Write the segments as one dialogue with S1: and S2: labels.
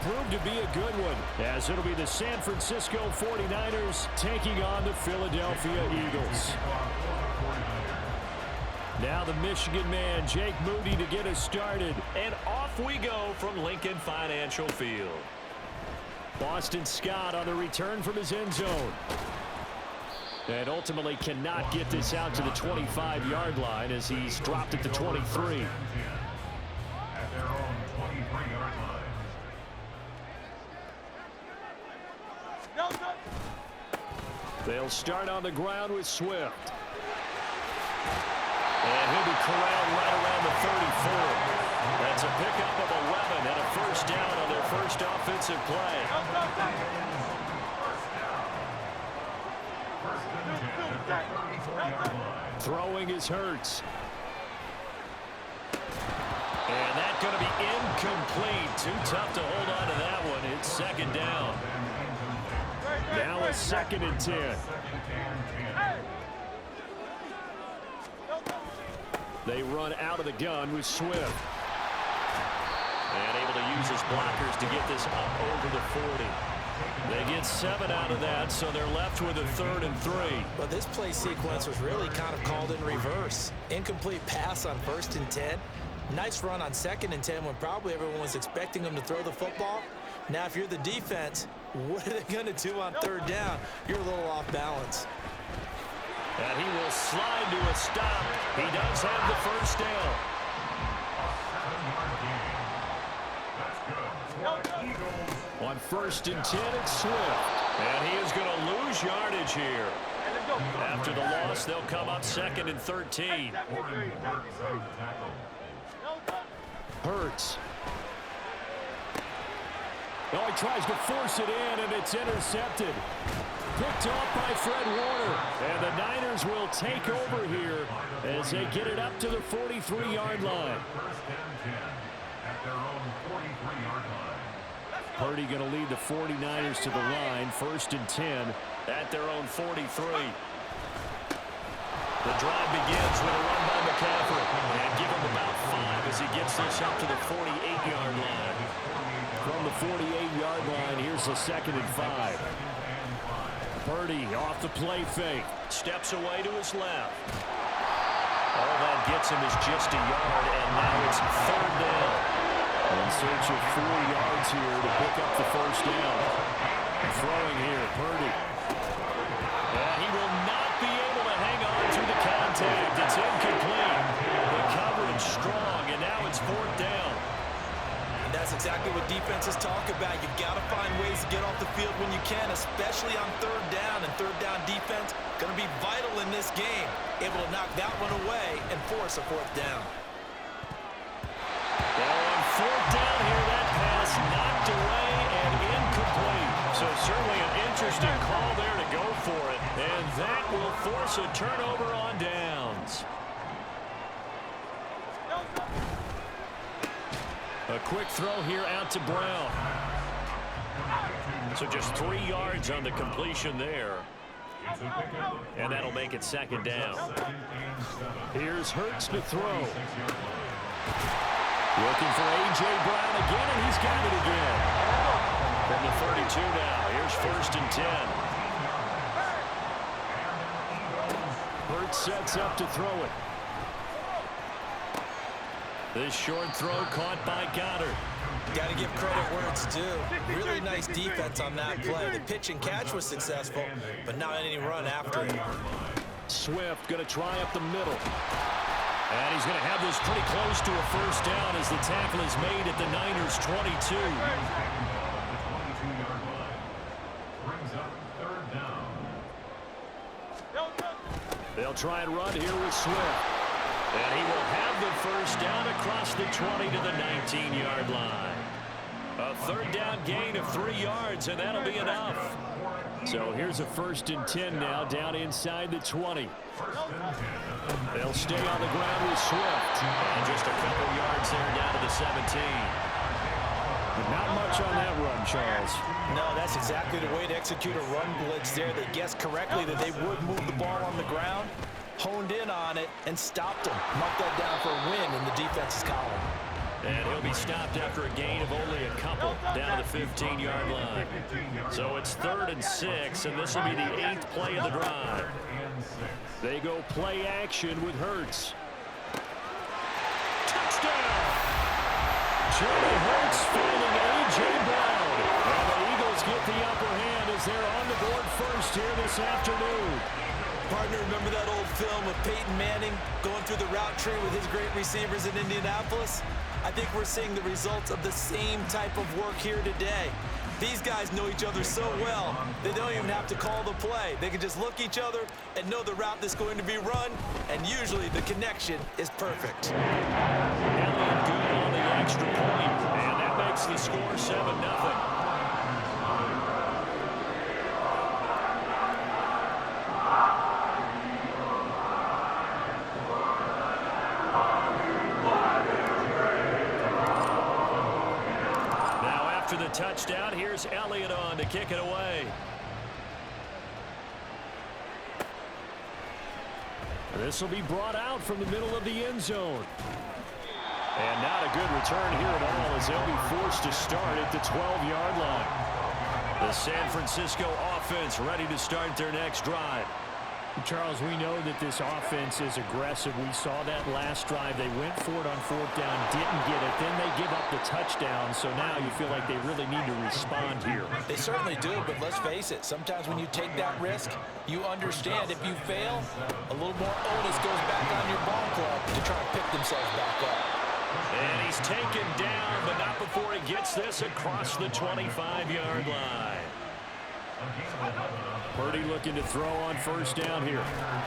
S1: Proved to be a good one, as it'll be the San Francisco 49ers taking on the Philadelphia Eagles. Now the Michigan man, Jake Moody, to get us started.
S2: And off we go from Lincoln Financial Field.
S1: Boston Scott on the return from his end zone. And ultimately cannot get this out to the 25-yard line as he's dropped at the 23. They'll start on the ground with Swift. And he'll be corralled right around the 34. That's a pickup of 11 and a first down on their first offensive play. Throwing is Hurts. And that's going to be incomplete. Too tough to hold on to that one. It's second down. Now a 2nd and 10. They run out of the gun with Swift. And able to use his blockers to get this up over the 40. They get 7 out of that, so they're left with a 3rd and 3.
S3: Well, this play sequence was really kind of called in reverse. Incomplete pass on 1st and 10. Nice run on 2nd and 10 when probably everyone was expecting him to throw the football. Now, if you're the defense, what are they going to do on 3rd down? You're a little off balance.
S1: And he will slide to a stop. He does have the first down. On 1st and 10, it's Swift. And he is going to lose yardage here. After the loss, they'll come up 2nd and 13. Hurts. Oh, he tries to force it in, and it's intercepted. Picked off by Fred Warner. And the Niners will take over here as they get it up to the 43-yard line. Purdy going to lead the 49ers to the line. 1st and 10 at their own 43. The drive begins with a run by McCaffrey. And give him about 5 as he gets this up to the 48-yard line. From the 48-yard line, here's the 2nd and 5. Purdy off the play fake. Steps away to his left. All that gets him is just a yard, and now it's 3rd down. In search of 4 yards here to pick up the first down. Throwing here, Purdy. And he will not be able to hang on to the contact. It's incomplete. The coverage strong, and now it's 4th down.
S3: And that's exactly what defenses talk about. You've got to find ways to get off the field when you can, especially on 3rd down. And 3rd down defense going to be vital in this game. Able to knock that one away and force a 4th down.
S1: On 4th down here, that pass knocked away and incomplete. So certainly an interesting call there to go for it. And that will force a turnover on downs. A quick throw here out to Brown. So just 3 yards on the completion there. And that'll make it 2nd down. Here's Hurts to throw. Looking for A.J. Brown again, and he's got it again. From the 32 now, here's 1st and 10. Hurts sets up to throw it. This short throw caught by Goddard.
S3: Got to give credit where it's due. Really nice defense on that play. The pitch and catch was successful, but not any run after it.
S1: Swift going to try up the middle. And he's going to have this pretty close to a first down as the tackle is made at the Niners' 22. They'll try and run here with Swift. And he will have the first down across the 20 to the 19-yard line. A 3rd down gain of 3 yards, and that'll be enough. So here's a 1st and 10 now down inside the 20. They'll stay on the ground with Swift. And just a couple yards there down to the 17. Not much on that run, Charles.
S3: No, that's exactly the way to execute a run blitz there. They guessed correctly that they would move the ball on the ground, honed in on it, and stopped them. Mark that down for a win in the defense's column.
S2: And he'll be stopped after a gain of only a couple down to the 15-yard line. So it's 3rd and 6, and this will be the 8th play of the drive.
S1: They go play action with Hurts.
S2: Touchdown!
S1: Jalen Hurts finding A.J. Brown. And the Eagles get the upper hand as they're on the board first here this afternoon.
S3: Partner, remember that old film of Peyton Manning going through the route tree with his great receivers in Indianapolis? I think we're seeing the results of the same type of work here today. These guys know each other so well, they don't even have to call the play. They can just look each other and know the route that's going to be run, and usually the connection is perfect.
S2: Elliott good on the extra point, and that makes the score 7-0. Touchdown. Here's Elliott on to kick it away.
S1: This will be brought out from the middle of the end zone. And not a good return here at all as they'll be forced to start at the 12-yard line.
S2: The San Francisco offense ready to start their next drive.
S1: Charles, we know that this offense is aggressive. We saw that last drive. They went for it on 4th down, didn't get it. Then they give up the touchdown. So now you feel like they really need to respond here.
S3: They certainly do, but let's face it. Sometimes when you take that risk, you understand if you fail, a little more onus goes back on your ball club to try and pick themselves back up.
S2: And he's taken down, but not before he gets this across the 25-yard line.
S1: Purdy looking to throw on 1st down here.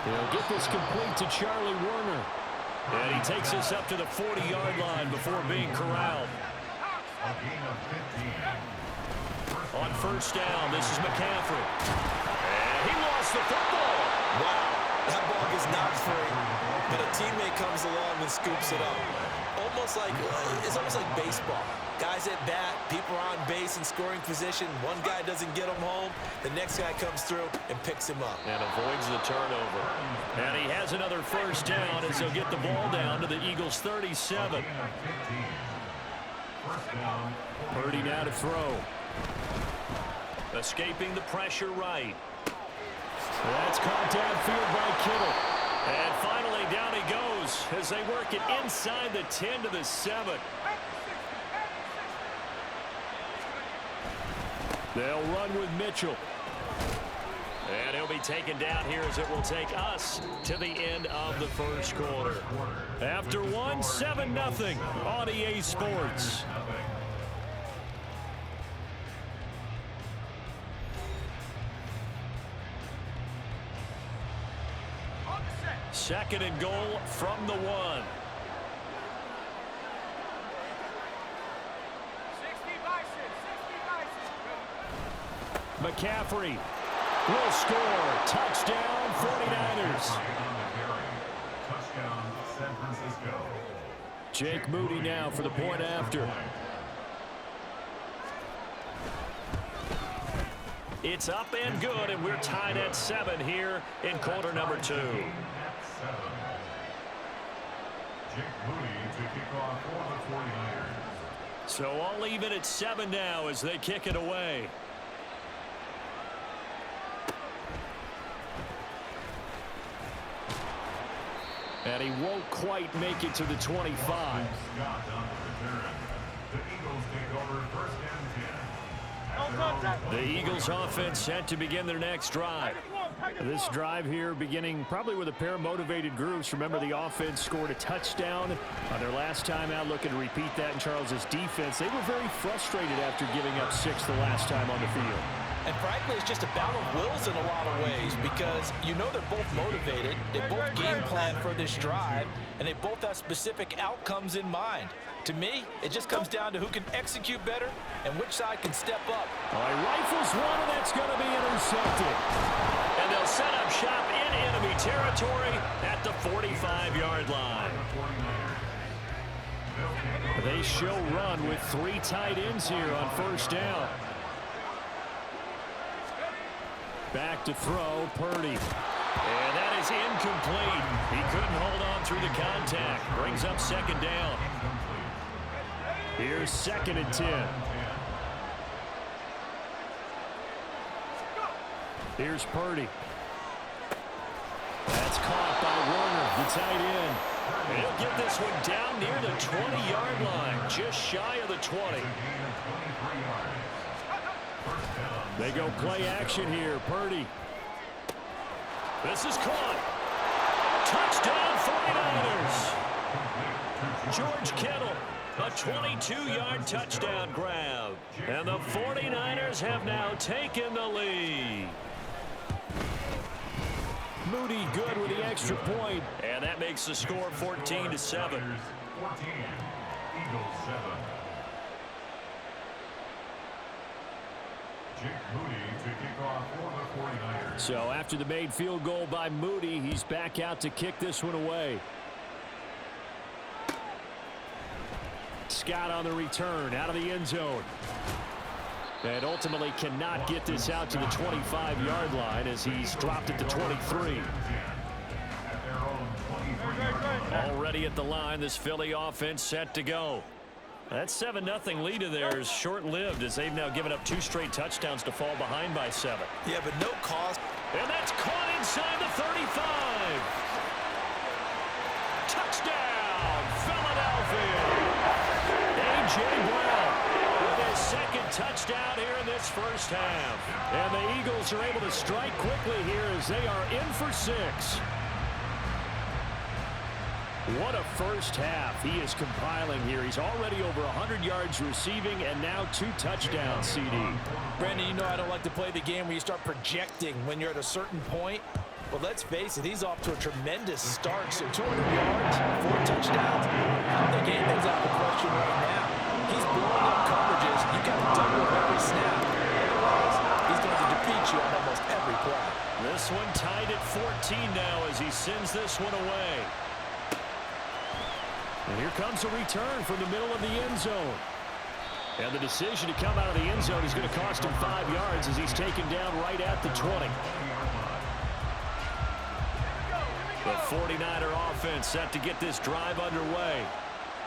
S1: He'll get this complete to Charlie Warner.
S2: And he takes us up to the 40-yard line before being corralled. On 1st down, this is McCaffrey. And he lost the football.
S3: Wow, that ball is not free, but a teammate comes along and scoops it up. It's almost like baseball. Guys at bat, people are on base in scoring position. One guy doesn't get him home. The next guy comes through and picks him up.
S2: And avoids the turnover. And he has another 1st down as he'll get the ball down to the Eagles' 37.
S1: Purdy now to throw.
S2: Escaping the pressure right.
S1: That's caught downfield by Kittle.
S2: And finally down he goes as they work it inside the 10 to the 7.
S1: They'll run with Mitchell.
S2: And he'll be taken down here as it will take us to the end of the 1st quarter.
S1: After 7-0 on EA Sports.
S2: Second and goal from the 1.
S1: McCaffrey will score. Touchdown, 49ers.
S4: Touchdown, San Francisco.
S1: Jake Moody now for the point after.
S2: It's up and good, and we're tied at 7 here in quarter number 2.
S4: Jake Moody to kick off for the 49ers.
S2: So all even at 7 now as they kick it away.
S1: And he won't quite make it to the 25.
S4: Scott on the return. The Eagles take over 1st and 10.
S1: The Eagles offense set to begin their next drive. This drive here beginning probably with a pair of motivated groups. Remember, the offense scored a touchdown on their last time out. Looking to repeat that in Charles's defense. They were very frustrated after giving up 6 the last time on the field.
S3: And frankly, it's just a battle of wills in a lot of ways because you know they're both motivated, they both game plan for this drive, and they both have specific outcomes in mind. To me, it just comes down to who can execute better and which side can step up.
S1: All right, rifles one, and that's going to be intercepted.
S2: And they'll set up shop in enemy territory at the 45-yard line.
S1: They show run with 3 tight ends here on 1st down. Back to throw, Purdy.
S2: And that is incomplete. He couldn't hold on through the contact. Brings up 2nd down.
S1: Here's 2nd and 10. Here's Purdy. That's caught by Warner, the tight end.
S2: He'll get this one down near the 20-yard line, just shy of the 20.
S1: They go play action here. Purdy.
S2: This is caught. Touchdown 49ers. George Kittle, a 22-yard touchdown grab. And the 49ers have now taken the lead.
S1: Moody good with the extra point.
S2: And that makes the score 14-7.
S4: 14, Eagles 7. Jake Moody to kick off for the 49ers.
S1: So after the made field goal by Moody, he's back out to kick this one away. Scott on the return out of the end zone. And ultimately cannot get this out to the 25-yard line as he's dropped it to 23.
S2: Already at the line, this Philly offense set to go. That 7-0 lead of theirs short-lived as they've now given up 2 straight touchdowns to fall behind by 7.
S3: Yeah, but no cause.
S2: And that's caught inside the 35. Touchdown, Philadelphia. A.J. Brown with his 2nd touchdown here in this first half.
S1: And the Eagles are able to strike quickly here as they are in for 6. What a first half he is compiling here. He's already over 100 yards receiving and now 2 touchdowns, CD.
S3: Brandon, you know I don't like to play the game where you start projecting when you're at a certain point. But let's face it, he's off to a tremendous start. So 200 yards, 4 touchdowns. The game is out of the question right now. He's blowing up coverages. You got to double him every snap. Otherwise, he's going to defeat you on almost every play.
S2: This one tied at 14 now as he sends this one away.
S1: And here comes a return from the middle of the end zone. And the decision to come out of the end zone is going to cost him 5 yards as he's taken down right at the 20.
S2: The 49er offense set to get this drive underway.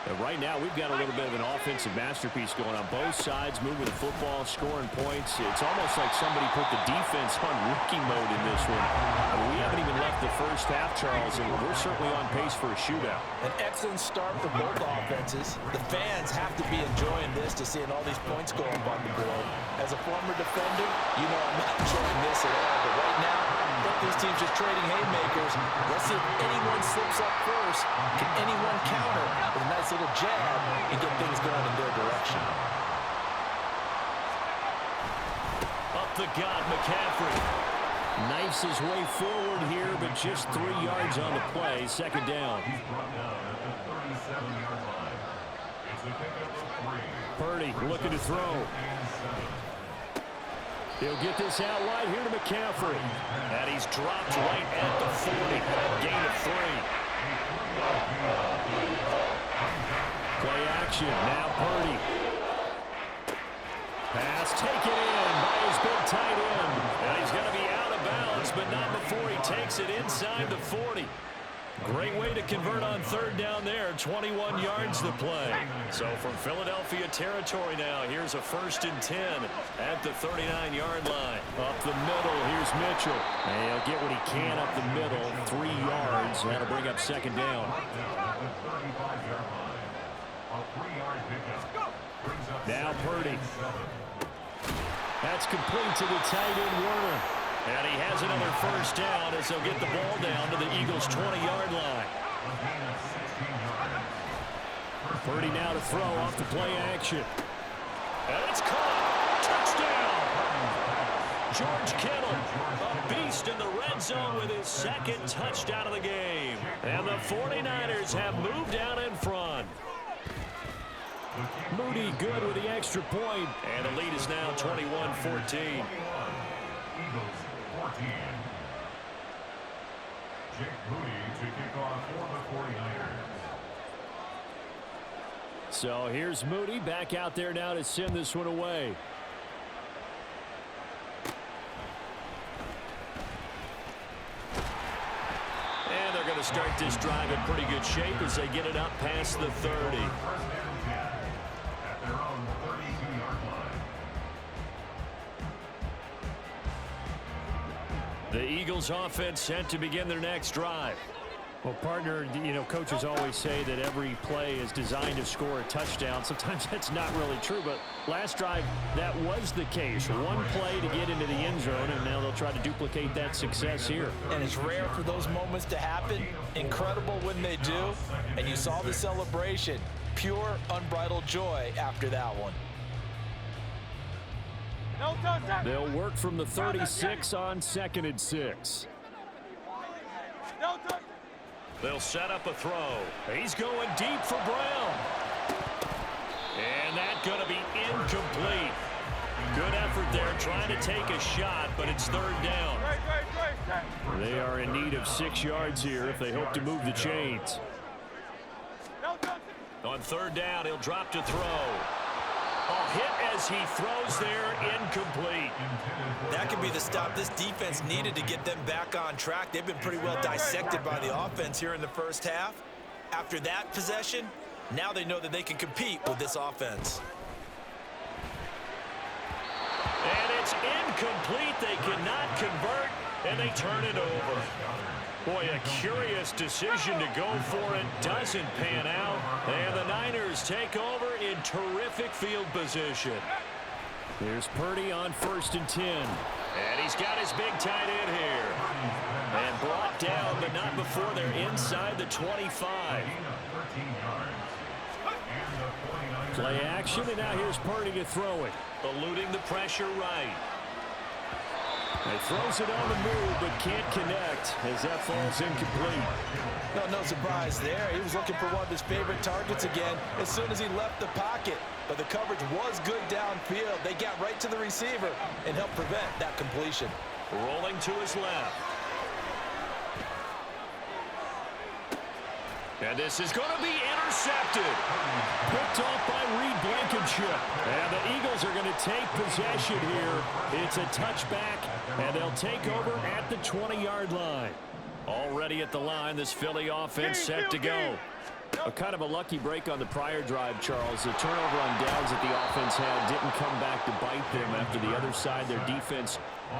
S1: And right now, we've got a little bit of an offensive masterpiece going on both sides, moving the football, scoring points. It's almost like somebody put the defense on rookie mode in this one. I mean, we haven't even left the first half, Charles, and we're certainly on pace for a shootout.
S3: An excellent start for both offenses. The fans have to be enjoying this to seeing all these points go up on the board. As a former defender, you know I'm not enjoying this at all. But right now, both these teams just trading haymakers. Let's see if anyone slips up first. Can anyone counter with a nice little jab and get things going in their direction?
S2: Up the gut, McCaffrey.
S1: Knifes his way forward here, but just 3 yards on the play. 2nd down.
S4: He's brought down at the 37-yard line. It's a pickup of 3.
S1: Purdy looking to throw. He'll get this out wide here to McCaffrey.
S2: And he's dropped right at the 40. Gain of 3.
S1: Play action. Now Purdy. Pass taken in by his big tight end.
S2: And he's going to be out of bounds, but not before he takes it inside the 40. Great way to convert on 3rd down there. 21 yards to play. So from Philadelphia territory now, here's a 1st and 10 at the 39-yard line.
S1: Up the middle, here's Mitchell. And he'll get what he can up the middle. 3 yards. That'll bring up 2nd down. Now Purdy. That's complete to the tight end, Warner.
S2: And he has another 1st down as they'll get the ball down to the Eagles' 20-yard line.
S1: Purdy now to throw off the play action.
S2: And it's caught. Touchdown. George Kittle, a beast in the red zone with his 2nd touchdown of the game. And the 49ers have moved out in front.
S1: Moody good with the extra point.
S2: And the lead is now 21-14.
S4: Eagles 14. Jake Moody to kick off for the 49ers.
S1: So here's Moody back out there now to send this one away.
S2: And they're going to start this drive in pretty good shape as they get it up past the 30. The Eagles offense set to begin their next drive.
S1: Well, partner, you know, coaches always say that every play is designed to score a touchdown. Sometimes that's not really true, but last drive, that was the case. One play to get into the end zone, and now they'll try to duplicate that success here.
S3: And it's rare for those moments to happen. Incredible when they do. And you saw the celebration. Pure, unbridled joy after that one.
S1: They'll work from the 36 on 2nd and 6.
S2: They'll set up a throw. He's going deep for Brown. And that's going to be incomplete. Good effort there trying to take a shot, but it's 3rd down.
S1: They are in need of 6 yards here if they hope to move the chains.
S2: On 3rd down, he'll drop to throw. A hit as he throws there, incomplete.
S3: That could be the stop this defense needed to get them back on track. They've been pretty well dissected by the offense here in the first half. After that possession, now they know that they can compete with this offense.
S2: And it's incomplete. They cannot convert, and they turn it over. Boy, a curious decision to go for it. Doesn't pan out. And the Niners take over in terrific field position.
S1: Here's Purdy on 1st and 10.
S2: And he's got his big tight end here. And brought down, but not before they're inside the 25.
S1: Play action, and now here's Purdy to throw it.
S2: Eluding the pressure right.
S1: He throws it on the move, but can't connect as that falls incomplete.
S3: No surprise there. He was looking for one of his favorite targets again as soon as he left the pocket. But the coverage was good downfield. They got right to the receiver and helped prevent that completion.
S2: Rolling to his left. And this is going to be intercepted.
S1: Picked off by Reed Blankenship. And the Eagles are going to take possession here. It's a touchback, and they'll take over at the 20-yard line.
S2: Already at the line, this Philly offense set to go.
S1: A kind of a lucky break on the prior drive, Charles. The turnover on downs that the offense had didn't come back to bite them after the other side. Their defense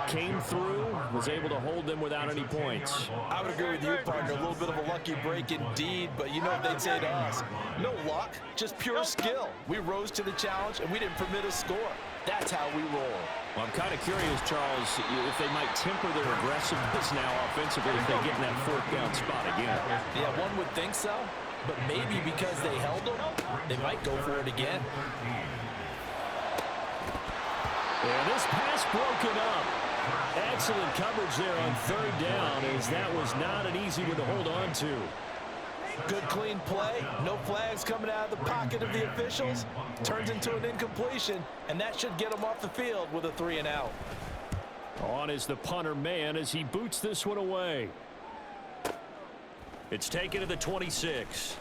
S1: came through, was able to hold them without any points.
S3: I would agree with you, partner. A little bit of a lucky break indeed, but you know what they'd say to us. No luck, just pure skill. We rose to the challenge, and we didn't permit a score. That's how we roll.
S1: Well, I'm kind of curious, Charles, if they might temper their aggressiveness now offensively if they get in that 4th down spot again.
S3: Yeah, one would think so. But maybe because they held them, they might go for it again.
S1: And this pass broken up. Excellent coverage there on 3rd down, as that was not an easy one to hold on to.
S3: Good clean play. No flags coming out of the pocket of the officials. Turns into an incompletion, and that should get them off the field with a 3-and-out.
S1: On is the punter man as he boots this one away.
S2: It's taken to the 26.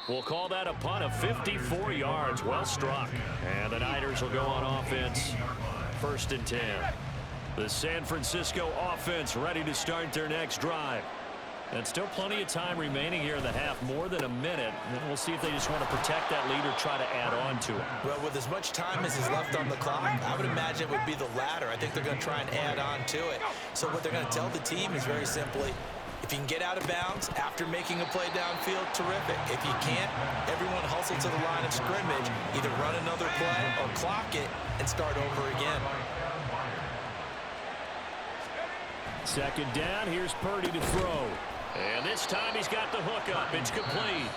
S2: We'll call that a punt of 54 yards. Well struck. And the Niners will go on offense. 1st and 10. The San Francisco offense ready to start their next drive. And still plenty of time remaining here in the half, more than a minute. And we'll see if they just want to protect that lead or try to add on to it.
S3: Well, with as much time as is left on the clock, I would imagine it would be the latter. I think they're going to try and add on to it. So what they're going to tell the team is very simply, if you can get out of bounds after making a play downfield, terrific. If you can't, everyone hustle to the line of scrimmage, either run another play or clock it and start over again.
S1: 2nd down, here's Purdy to throw.
S2: And this time he's got the hook up. It's complete.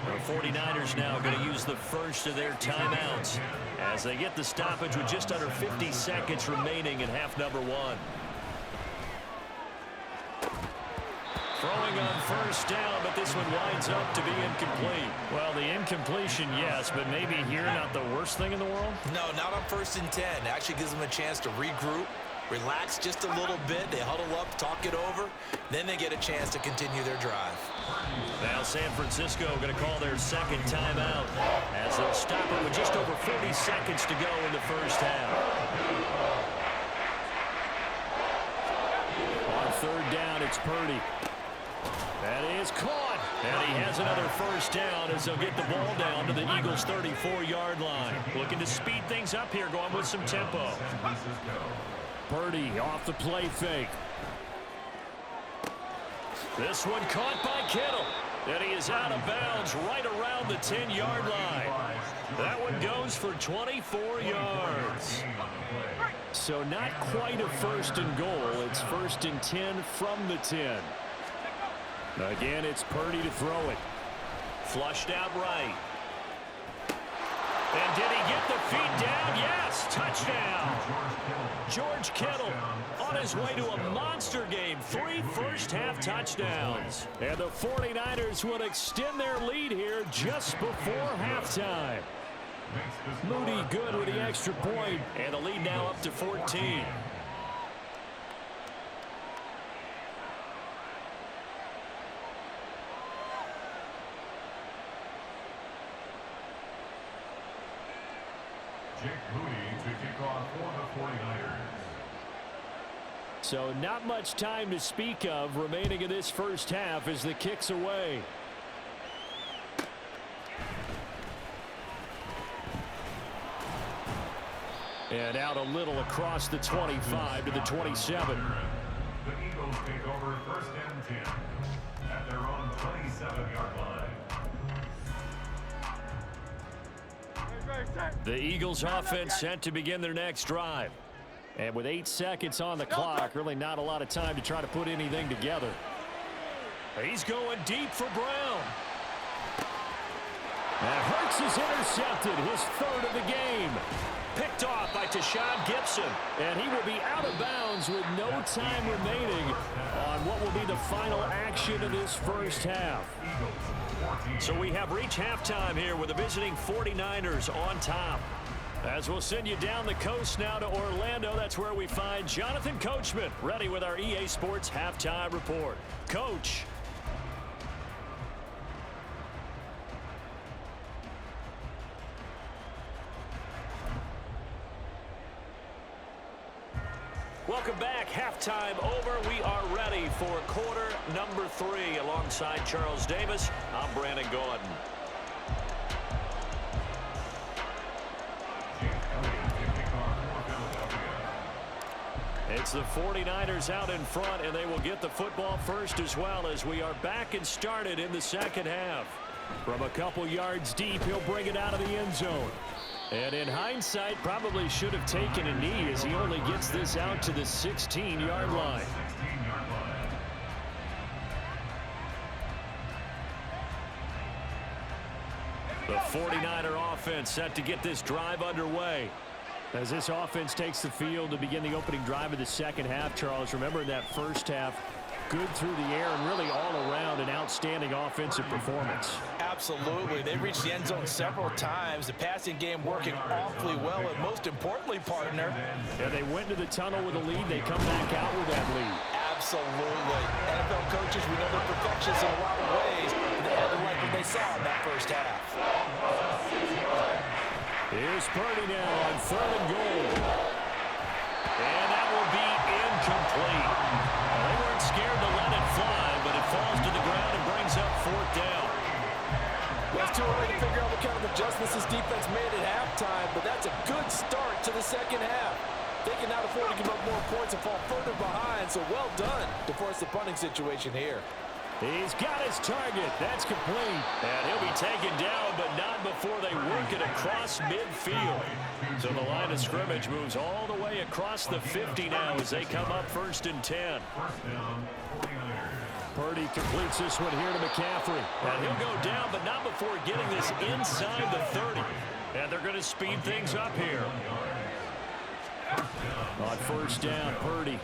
S2: The 49ers now going to use the first of their timeouts as they get the stoppage with just under 50 seconds remaining in half number 1. Throwing on 1st down, but this one winds up to be incomplete.
S1: Well, the incompletion, yes, but maybe here not the worst thing in the world?
S3: No, not on 1st and 10. It actually gives them a chance to regroup, relax just a little bit. They huddle up, talk it over. Then they get a chance to continue their drive.
S2: Now San Francisco going to call their 2nd timeout as they'll stop it with just over 40 seconds to go in the first half.
S1: On 3rd down, it's Purdy. That is caught.
S2: And he has another first down as they'll get the ball down to the Eagles' 34-yard line. Looking to speed things up here, going with some tempo.
S1: Purdy off the play fake.
S2: This one caught by Kittle. And he is out of bounds right around the 10-yard line. That one goes for 24 yards.
S1: So not quite a first and goal. It's first and 10 from the 10. Again, it's Purdy to throw it.
S2: Flushed out right. And did he get the feet down? Yes, touchdown. George Kittle on his way to a monster game. 3 first-half touchdowns.
S1: And the 49ers will extend their lead here just before halftime. Moody good with the extra point.
S2: And the lead now up to 14.
S4: Jake Moody to kick off for the 49ers.
S1: So not much time to speak of remaining in this first half as the kick's away. And out a little across the 25 to the 27.
S4: The Eagles take over first and 10 at their own 27-yard line.
S1: The Eagles offense set to begin their next drive. And with 8 seconds on the clock, really not a lot of time to try to put anything together.
S2: He's going deep for Brown.
S1: And Hurts is intercepted, his 3rd of the game.
S2: Picked off by Tashawn Gibson.
S1: And he will be out of bounds with no time remaining on what will be the final action of this first half.
S2: So we have reached halftime here with the visiting 49ers on top. As we'll send you down the coast now to Orlando, that's where we find Jonathan Coachman ready with our EA Sports Halftime Report. Coach. Welcome back. Halftime over. We are ready for quarter number 3. Alongside Charles Davis, I'm Brandon Gordon. It's the 49ers out in front, and they will get the football first as well as we are back and started in the second half.
S1: From a couple yards deep, he'll bring it out of the end zone. And in hindsight, probably should have taken a knee as he only gets this out to the 16-yard line.
S2: The 49er offense set to get this drive underway.
S1: As this offense takes the field to begin the opening drive of the second half, Charles, remember in that first half, good through the air and really all around an outstanding offensive performance.
S3: Absolutely. They reached the end zone several times. The passing game working awfully well, and most importantly, partner.
S1: And they went to the tunnel with a lead. They come back out with that lead.
S3: Absolutely. NFL coaches, we know they're perfectionists in a lot of ways. They had to like what they saw in that first half.
S1: Here's Purdy now on 3rd and goal.
S2: And that will be incomplete. They weren't scared to let it fly, but it falls to the ground and brings up 4th down.
S3: Well, it's too early to figure out what kind of adjustments this defense made at halftime, but that's a good start to the second half. They can now afford to give up more points and fall further behind, so well done to force the punting situation here.
S1: He's got his target. That's complete.
S2: And he'll be taken down, but not before they work it across midfield. So the line of scrimmage moves all the way across the 50 now as they come up 1st and 10.
S1: Purdy completes this one here to McCaffrey.
S2: And he'll go down, but not before getting this inside the 30. And they're going to speed things up here.
S1: On 1st down, Purdy.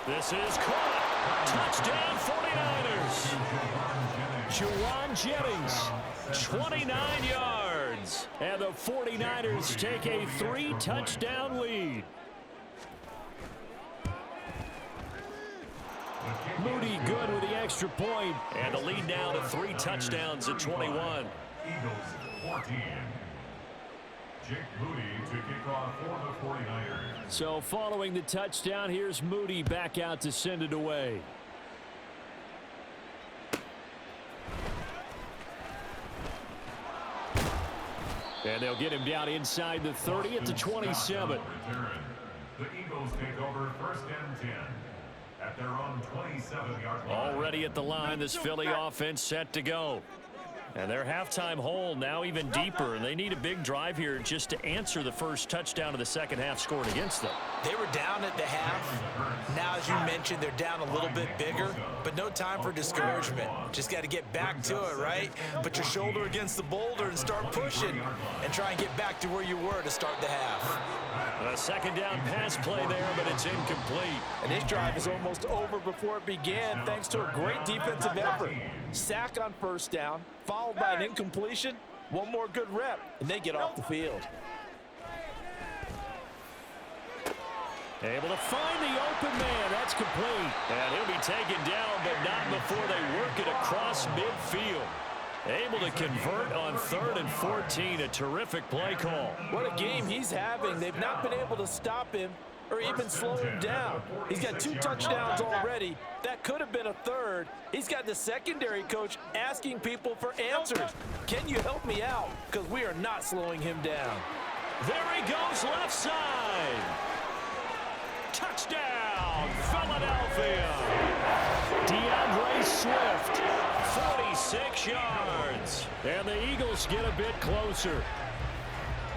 S2: This is caught. Touchdown 49ers.
S1: Juwan Jennings, 29 yards. And the 49ers take a 3-touchdown lead. Moody good with the extra point.
S2: And the lead now to 3 touchdowns at 21.
S4: Eagles 14. Jake Moody to kick off for the 49ers.
S1: So following the touchdown, here's Moody back out to send it away. And they'll get him down inside the 30 at the 27.
S4: The Eagles take over 1st and 10 at their own 27-yard line.
S2: Already at the line, this Philly offense set to go. And their halftime hole now even deeper, and they need a big drive here just to answer the first touchdown of the second half scored against them.
S3: They were down at the half. Now, as you mentioned, they're down a little bit bigger, but no time for discouragement. Just got to get back to it, right? Put your shoulder against the boulder and start pushing and try and get back to where you were to start the half.
S2: A second down pass play there, but it's incomplete.
S3: And this drive is almost over before it began thanks to a great defensive effort. Sack on first down, followed by an incompletion, one more good rep, and they get off the field.
S2: Able to find the open man. That's complete. And he'll be taken down, but not before they work it across midfield. Able to convert on 3rd and 14. A terrific play call.
S3: What a game he's having. They've not been able to stop him or even slow him down. He's got 2 touchdowns already. That could have been a third. He's got the secondary coach asking people for answers. Can you help me out? Because we are not slowing him down.
S2: There he goes, left side. Touchdown, Philadelphia. DeAndre Swift, 46 yards. And the Eagles get a bit closer.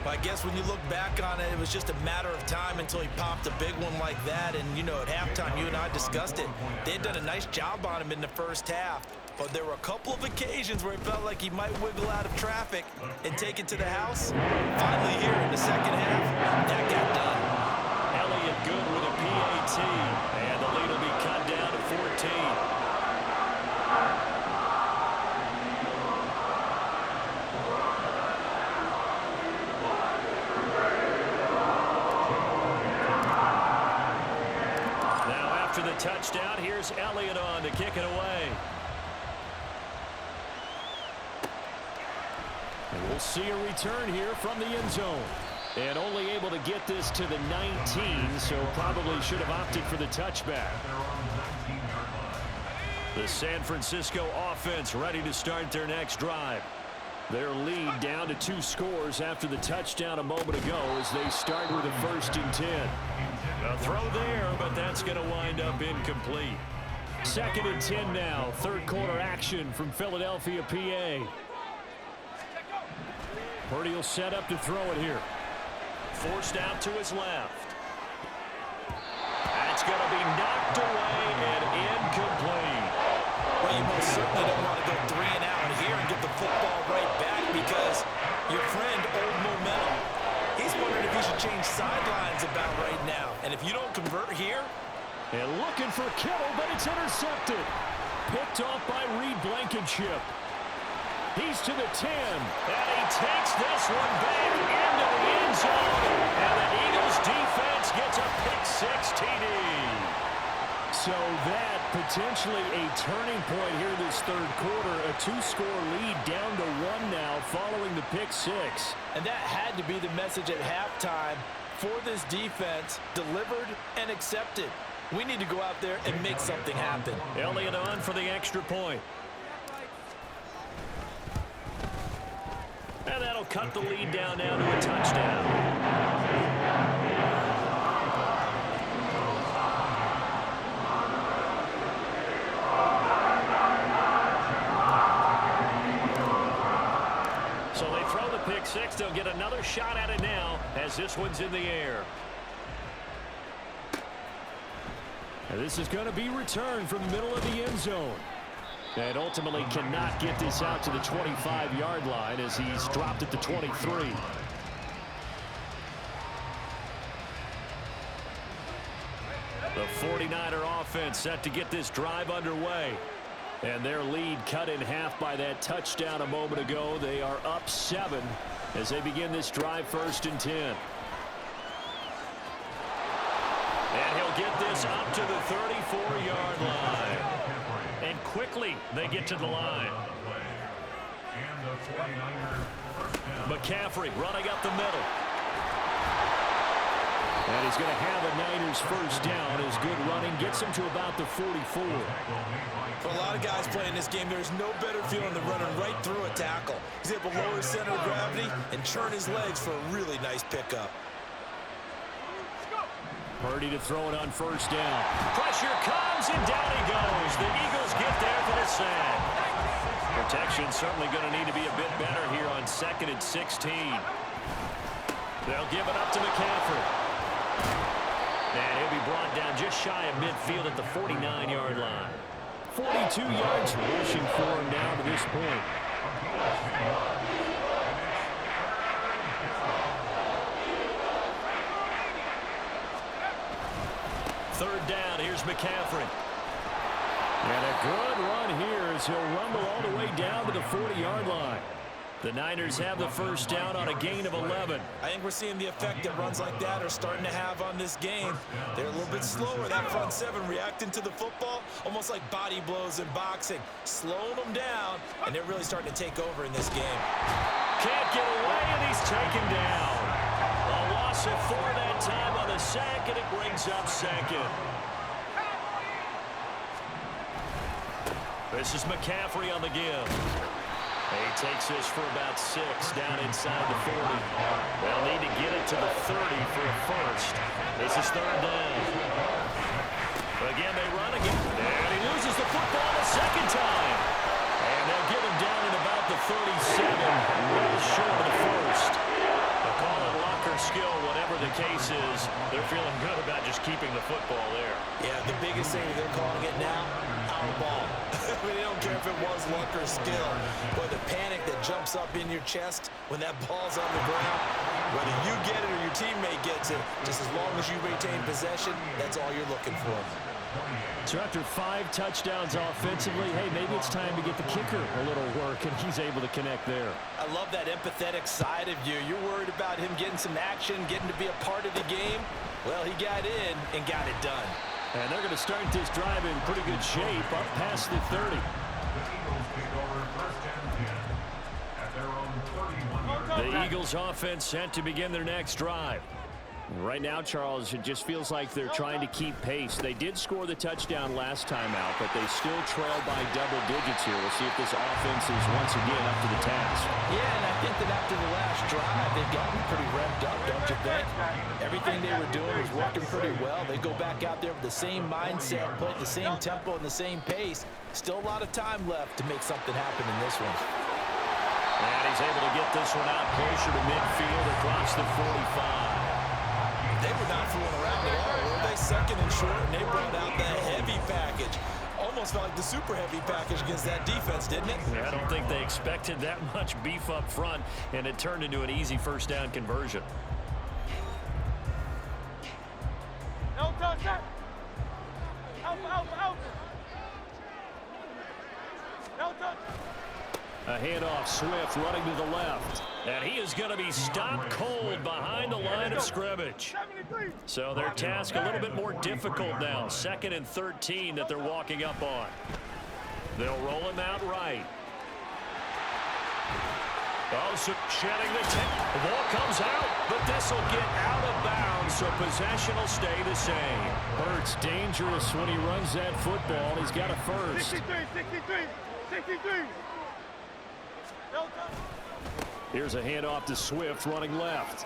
S3: I guess when you look back on it, it was just a matter of time until he popped a big one like that. And, you know, at halftime, you and I discussed it. They had done a nice job on him in the first half. But there were a couple of occasions where it felt like he might wiggle out of traffic and take it to the house. Finally here in the second half, that got done.
S2: Elliott good with a PAT. And the lead will be cut down to 14. After the touchdown, here's Elliott on to kick it away. And we'll see a return here from the end zone. And only able to get this to the 19, so probably should have opted for the touchback. The San Francisco offense ready to start their next drive. Their lead down to 2 scores after the touchdown a moment ago as they start with a 1st and 10. A throw there, but that's going to wind up incomplete. 2nd and 10 now. 3rd quarter action from Philadelphia, PA. Purdy will set up to throw it here. Forced out to his left. That's going to be knocked away and incomplete.
S3: Well, you most certainly don't want to go 3 and out here and get the football right back because your friend, Old Momentum, he's wondering if he should change sidelines about right now. And if you don't convert here.
S2: And looking for Kittle, but it's intercepted. Picked off by Reed Blankenship. He's to the 10. And he takes this one back into the end zone. And the Eagles defense gets a pick-6 TD. So that potentially a turning point here this 3rd quarter. A 2-score lead down to 1 now following the pick-6.
S3: And that had to be the message at halftime for this defense. Delivered and accepted. We need to go out there and make something happen.
S2: Elliott on for the extra point. And that'll cut the lead down now to a touchdown. So they throw the pick-6. They'll get another shot at it now as this one's in the air. And this is going to be returned from the middle of the end zone. And ultimately cannot get this out to the 25-yard line as he's dropped at the 23. The 49er offense set to get this drive underway. And their lead cut in half by that touchdown a moment ago. They are up 7 as they begin this drive 1st and 10. And he'll get this up to the 34-yard line. And quickly they get to the line. McCaffrey running up the middle. And he's going to have a Niners 1st down as good running gets him to about the 44.
S3: For a lot of guys playing this game, there's no better feeling than running right through a tackle. He's able to lower his center of gravity and churn his legs for a really nice pickup.
S1: Purdy to throw it on first down.
S2: Pressure comes, and down he goes. The Eagles get there for the sack. Protection certainly going to need to be a bit better here on 2nd and 16. They'll give it up to McCaffrey. And he'll be brought down just shy of midfield at the 49-yard line.
S1: 42 yards rushing for him now to this point.
S2: Third down, here's McCaffrey.
S1: And a good run here as he'll rumble all the way down to the 40-yard line.
S2: The Niners have the first down on a gain of 11.
S3: I think we're seeing the effect that runs like that are starting to have on this game. They're a little bit slower, that front seven, reacting to the football, almost like body blows in boxing, slowing them down, and they're really starting to take over in this game.
S2: Can't get away, and he's taken down. A loss of 4 that time on the sack, and it brings up 2nd. This is McCaffrey on the give. He takes this for about 6 down inside the 40. They'll need to get it to the 30 for a first. This is 3rd down. Again, they run again. And he loses the football the second time. And they'll get him down at about the 37. Well short of the first. They'll call it locker skill, whatever the case is. They're feeling good about just keeping the football there.
S3: Yeah, the biggest thing they're calling it now, our ball. I mean, they don't care if it was luck or skill. But the panic that jumps up in your chest when that ball's on the ground, whether you get it or your teammate gets it, just as long as you retain possession, that's all you're looking for.
S1: So after 5 touchdowns offensively, hey, maybe it's time to get the kicker a little work, and he's able to connect there.
S3: I love that empathetic side of you. You're worried about him getting some action, getting to be a part of the game. Well, he got in and got it done.
S1: And they're going to start this drive in pretty good shape up past the 30.
S4: The Eagles take over 1st and 10 at their own 31-yard line.
S1: The Eagles offense set to begin their next drive. Right now, Charles, it just feels like they're trying to keep pace. They did score the touchdown last time out, but they still trail by double digits here. We'll see if this offense is once again up to the task.
S3: Yeah, and I think that after the last drive, they've gotten pretty revved up, don't you think? Everything they were doing was working pretty well. They go back out there with the same mindset, play at the same tempo and the same pace. Still a lot of time left to make something happen in this one.
S2: And he's able to get this one out closer to midfield across the 45.
S3: They were not fooling around at all, were they? 2nd and short, and they brought out the heavy package. Almost felt like the super heavy package against that defense, didn't it?
S2: Yeah, I don't think they expected that much beef up front, and it turned into an easy first down conversion.
S5: Out.
S1: A handoff, Swift running to the left.
S2: And he is going to be stopped cold behind the line of scrimmage. So their task a little bit more difficult now. 2nd and 13 that they're walking up on. They'll roll him out right. Also shedding the tape. The ball comes out, but this will get out of bounds, so possession will stay the same.
S1: Hurts dangerous when he runs that football. He's got a first.
S5: 63.
S1: Here's a handoff to Swift running left.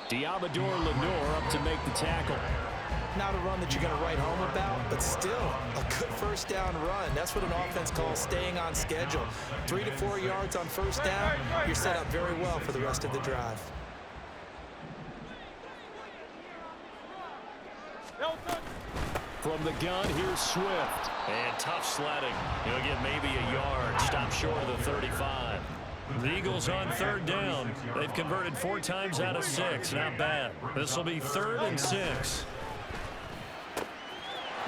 S1: Diamador Lenore up to make the tackle.
S3: Not a run that you're going to write home about, but still a good first down run. That's what an offense calls staying on schedule. 3 to 4 yards on first down, you're set up very well for the rest of the drive.
S1: From the gun, here's Swift.
S2: And tough sledding. He'll get maybe a yard. Stop short of the 35. The Eagles on 3rd down. They've converted 4 times out of 6. Not bad. This will be 3rd and 6.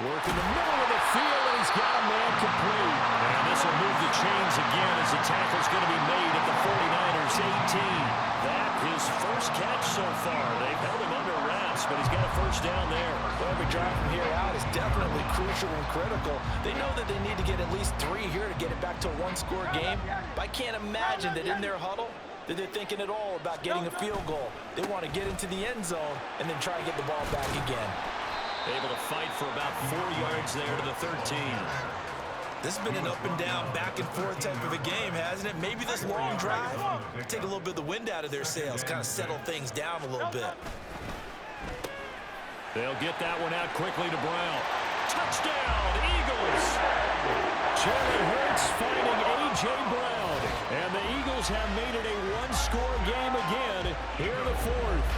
S1: Work in the middle of the field, and he's got a man complete.
S2: And this will move the chains again as the tackle's going to be made at the 49ers 18. That his first catch so far. They've held him under wraps, but he's got a first down there.
S3: Well, every drive from here out is definitely crucial and critical. They know that they need to get at least 3 here to get it back to a 1-score game. But I can't imagine that in their huddle that they're thinking at all about getting a field goal. They want to get into the end zone and then try to get the ball back again.
S2: Able to fight for about 4 yards there to the 13.
S3: This has been an up-and-down, back-and-forth type of a game, hasn't it? Maybe this long drive, take a little bit of the wind out of their sails, kind of settle things down a little bit.
S2: They'll get that one out quickly to Brown. Touchdown, Eagles!
S1: Jalen Hurts finding A.J. Brown. And the Eagles have made it a one-score game again here in the fourth.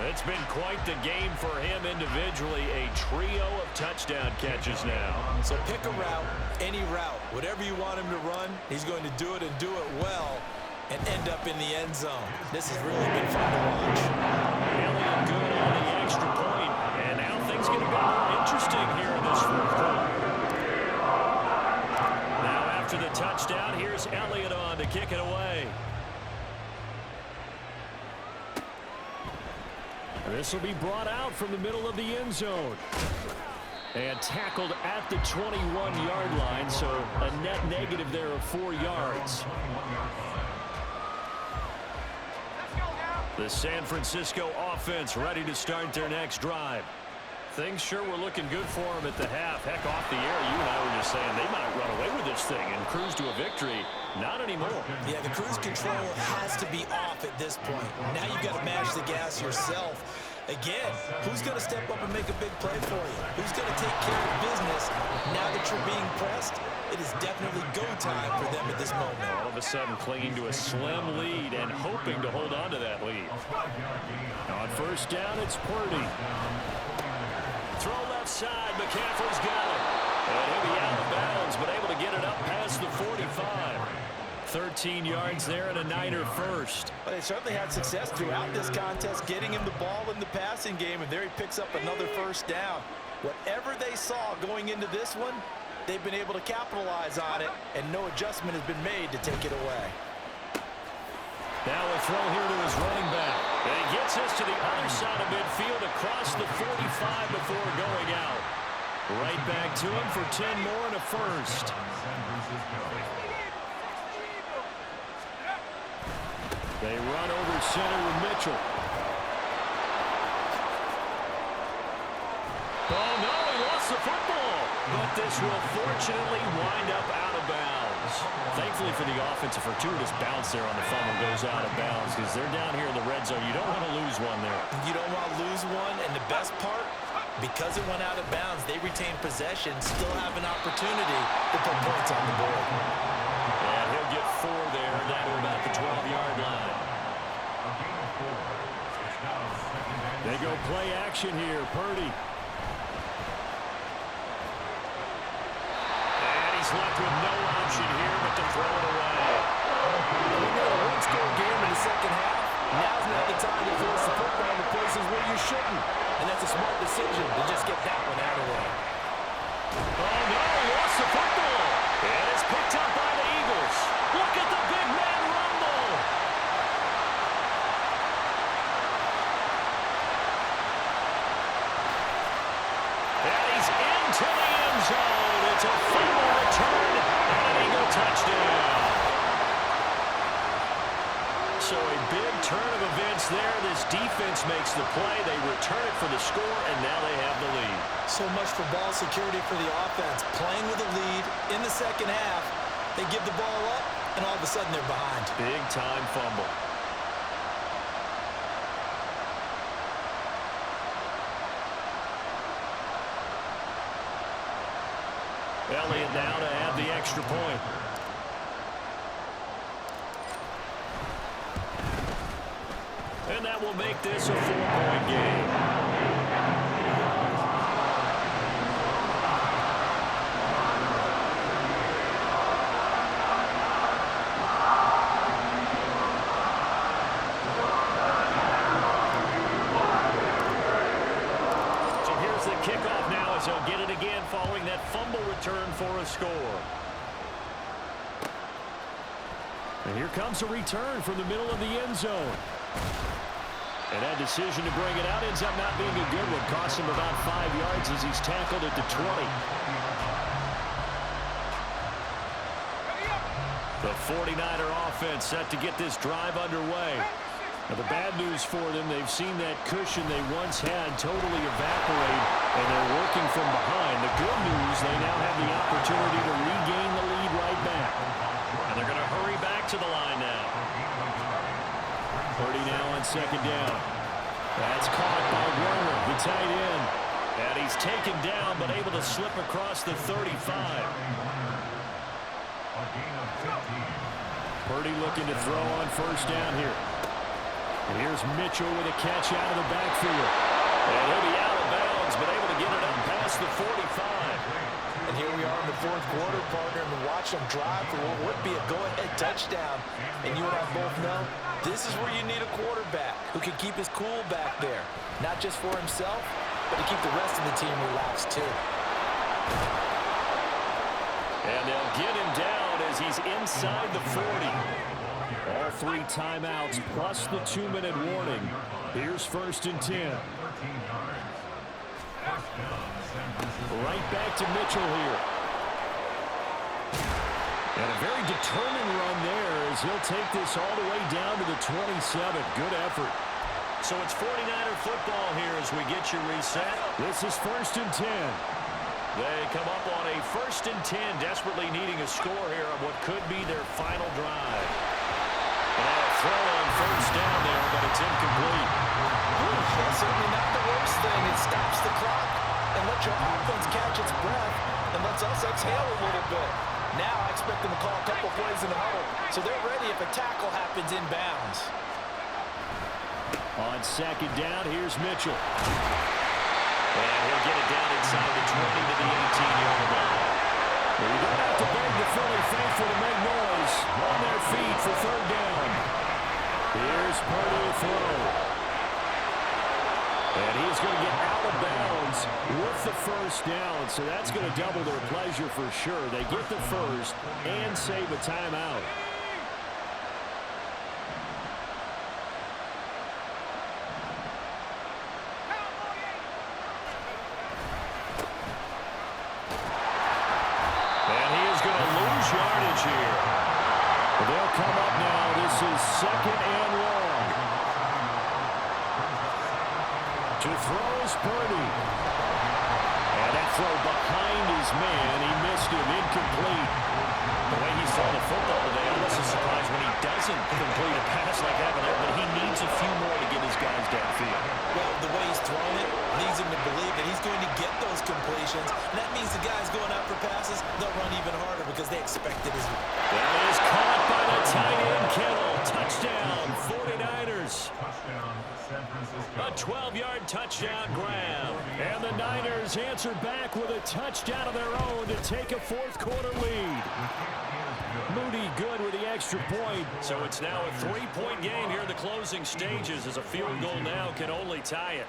S2: It's been quite the game for him individually. A trio of touchdown catches now.
S3: So pick a route, any route. Whatever you want him to run, he's going to do it and do it well and end up in the end zone. This has really been fun to watch.
S2: Elliott good on the extra point. And now things get a bit more interesting here in this fourth quarter. Now after the touchdown, here's Elliott on to kick it away.
S1: This will be brought out from the middle of the end zone. And tackled at the 21-yard line, so a net negative there of 4 yards.
S2: The San Francisco offense ready to start their next drive. Things sure were looking good for them at the half. Heck, off the air, you and I were just saying they might run away with this thing and cruise to a victory. Not anymore.
S3: Yeah, the cruise control has to be off at this point. Now you've got to mash the gas yourself. Again, who's going to step up and make a big play for you? Who's going to take care of business now that you're being pressed? It is definitely go time for them at this moment.
S2: All of a sudden clinging to a slim lead and hoping to hold on to that lead.
S1: On first down, it's Purdy.
S2: Throw left side, McCaffrey's got it. And he'll be out of bounds, but able to get it up past the 45. 13 yards there and a Niner first.
S3: Well, they certainly had success throughout this contest, getting him the ball in the passing game, and there he picks up another first down. Whatever they saw going into this one, they've been able to capitalize on it, and no adjustment has been made to take it away.
S2: Now a throw here to his running back. And he gets us to the other side of midfield across the 45 before going out. Right back to him for 10 more and a first.
S1: They run over center with Mitchell.
S2: Oh, no, he lost the football. But this will fortunately wind up out of bounds. Thankfully for the offense, a fortuitous bounce there on the fumble goes out of bounds because they're down here in the red zone. You don't want to lose one there.
S3: You don't want to lose one, and the best part, because it went out of bounds, they retain possession, still have an opportunity to put points on the board.
S2: And he'll get 4 there, and that will about the 12-yard line.
S1: They go play action here, Purdy.
S2: Left with no option here but to throw it away.
S3: We got a one-score game in the second half. Now's not the time to force the football to places where you shouldn't. And that's a smart decision to just get that one out of the way.
S2: Oh, no, he lost the football. And it's picked up by the Eagles. Look at the big man rumble. And he's into the end zone. It's a fumble return and an Eagle touchdown. So a big turn of events there. This defense makes the play. They return it for the score, and now they have the lead.
S3: So much for ball security for the offense. Playing with a lead in the second half, they give the ball up, and all of a sudden they're behind.
S2: Big-time fumble. Elliott now to add the extra point. And that will make this a 4-point game. Kickoff now as he'll get it again following that fumble return for a score.
S1: And here comes a return from the middle of the end zone. And that decision to bring it out ends up not being a good one. Costs him about 5 yards as he's tackled at the 20.
S2: The 49er offense set to get this drive underway.
S1: Now, the bad news for them, they've seen that cushion they once had totally evaporate, and they're working from behind. The good news, they now have the opportunity to regain the lead right back.
S2: And they're going to hurry back to the line now.
S1: Purdy now on second down. That's caught by Warner, the tight end.
S2: And he's taken down, but able to slip across the 35.
S1: Purdy looking to throw on first down here. And here's Mitchell with a catch out of the backfield.
S2: And he'll be out of bounds, but able to get it up past the 45.
S3: And here we are in the fourth quarter, partner, and watch them drive for what would be a go-ahead touchdown. And you and I both know this is where you need a quarterback who can keep his cool back there. Not just for himself, but to keep the rest of the team relaxed too.
S2: And they'll get him down as he's inside the 40.
S1: All 3 timeouts plus the 2-minute warning. Here's first and 10. Right back to Mitchell here. And a very determined run there as he'll take this all the way down to the 27. Good effort.
S2: So it's 49er football here as we get you reset.
S1: This is first and 10.
S2: They come up on a first and 10, desperately needing a score here on what could be their final drive. And a throw on first down there, but it's incomplete.
S3: That's certainly not the worst thing. It stops the clock and lets your offense catch its breath and lets us exhale a little bit. Now I expect them to call a couple plays in the huddle, so they're ready if a tackle happens inbounds.
S1: On second down, here's Mitchell.
S2: And he'll get it down inside the 20 to the 18-yard line.
S1: Well, you don't have to beg the Philly faithful to make noise. On their feet for third down. Here's Purdy to throw. And he's going to get out of bounds with the first down, so that's going to double their pleasure for sure. They get the first and save a timeout.
S2: Yardage here.
S1: They'll come up now. This is second and long. To throw is Purdy. And that throw behind his man. He missed him. Incomplete.
S2: The way he saw the football today, I wasn't surprised when he doesn't complete a pass like that, but he needs a few more to get his guys downfield.
S3: Well, the way he's throwing it leads him to believe that he's going to get those completions. And that means the guys going out for passes, they'll run even harder because they expect it as well.
S2: That is caught by the tight end, Kittle. Touchdown, 49ers. A 12-yard touchdown grab.
S1: And the Niners answer back with a touchdown of their own to take a fourth-quarter lead. Moody good with the extra point.
S2: So it's now a 3-point game here in the closing stages as a field goal now can only tie it.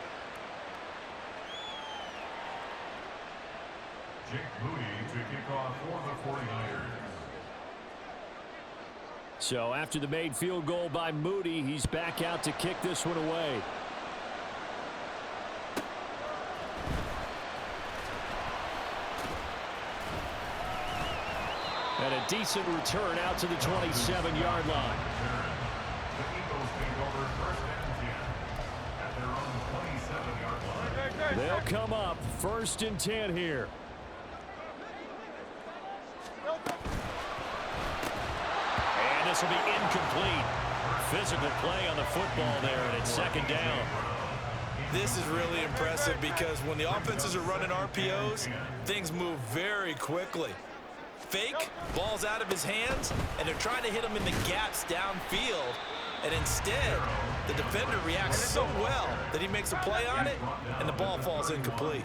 S4: Jake Moody to kick off for the 49ers.
S1: So after the made field goal by Moody, he's back out to kick this one away. And a decent return out to the 27-yard line.
S4: The Eagles take over first and 10 at their own 27-yard line.
S1: They'll come up first and 10 here.
S2: And this will be incomplete. Physical play on the football there, and it's second down.
S3: This is really impressive because when the offenses are running RPOs, things move very quickly. Fake, ball's out of his hands, and they're trying to hit him in the gaps downfield. And instead, the defender reacts so well that he makes a play on it, and the ball falls incomplete.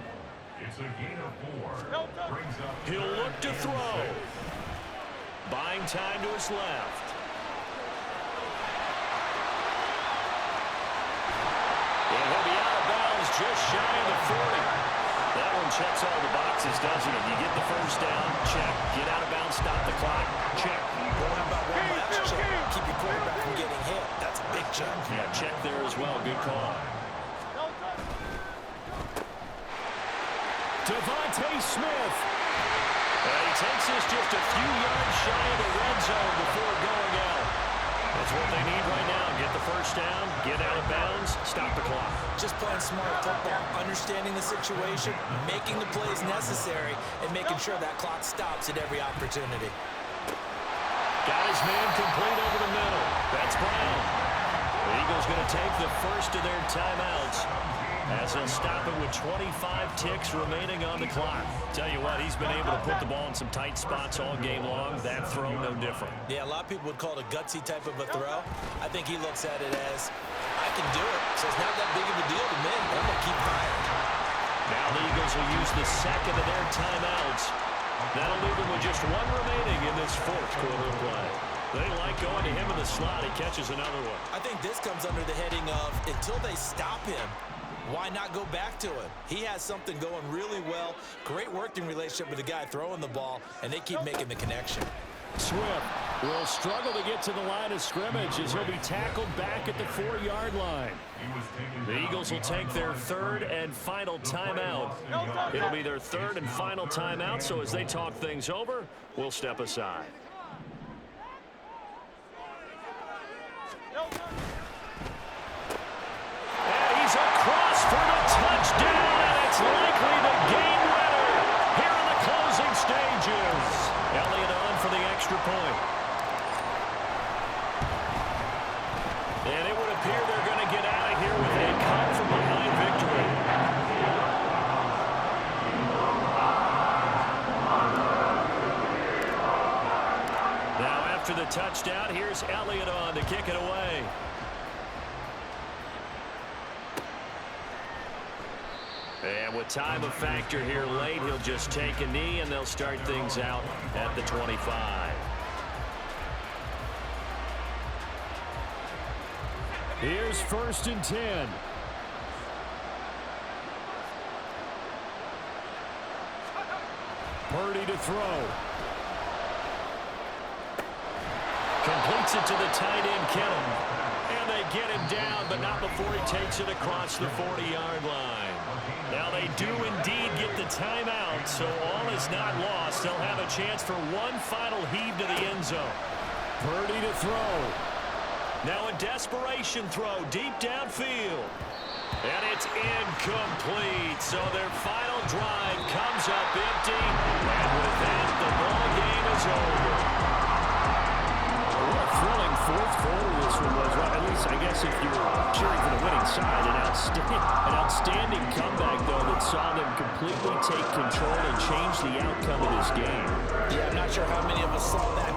S4: It's a gain of 4. Brings up
S2: He'll look to throw. Buying time to his left. And he'll be out of bounds just shy of the 40. That one checks all the boxes, doesn't it? You get the first down, check. Get out of bounds, stop the clock, check.
S3: Well, how about one last check? Keep your quarterback from getting hit. That's a big check.
S2: Yeah, check there as well. Good call.
S1: Devontae Smith.
S2: And he takes this just a few yards shy of the red zone before going out. That's what they need right now. Get the first down, get out of bounds, stop the clock.
S3: Just playing smart football, understanding the situation, making the plays necessary, and making sure that clock stops at every opportunity.
S2: Got his man complete over the middle. That's Brown. The Eagles going to take the first of their timeouts as they'll stop it with 25 ticks remaining on the clock. Tell you what, he's been able to put the ball in some tight spots all game long. That throw, no different.
S3: Yeah, a lot of people would call it a gutsy type of a throw. I think he looks at it as, I can do it, so it's not that big of a deal to me. I'm going to keep firing.
S2: Now the Eagles will use the second of their timeouts. That'll leave them with just one remaining in this fourth quarter of play. They like going to him in the slot. He catches another one.
S3: I think this comes under the heading of, until they stop him, why not go back to him? He has something going really well. Great working relationship with the guy throwing the ball, and they keep making the connection.
S1: Swift will struggle to get to the line of scrimmage as he'll be tackled back at the 4-yard line.
S2: The Eagles will take their third and final timeout. It'll be their third and final timeout, so as they talk things over, we'll step aside. And he's across for the touchdown, and it's likely the game winner here in the closing stages. Elliott on for the extra point. And it would appear they're going to get out of here with a come-from-behind victory. Now after the touchdown, here's Elliott on to kick it away. And with time a factor here late, he'll just take a knee, and they'll start things out at the 25.
S1: Here's 1st and 10. Purdy to throw.
S2: Completes it to the tight end, Kittle. And they get him down, but not before he takes it across the 40-yard line. Now they do indeed get the timeout, so all is not lost. They'll have a chance for one final heave to the end zone.
S1: Purdy to throw.
S2: Now a desperation throw deep downfield. And it's incomplete. So their final drive comes up empty. And with that, the ball game is over.
S1: What a thrilling fourth quarter this one was. Well, at least, I guess, if you're cheering for the winning side, an outstanding comeback, though, that saw them completely take control and change the outcome of this game.
S3: Yeah, I'm not sure how many of us saw that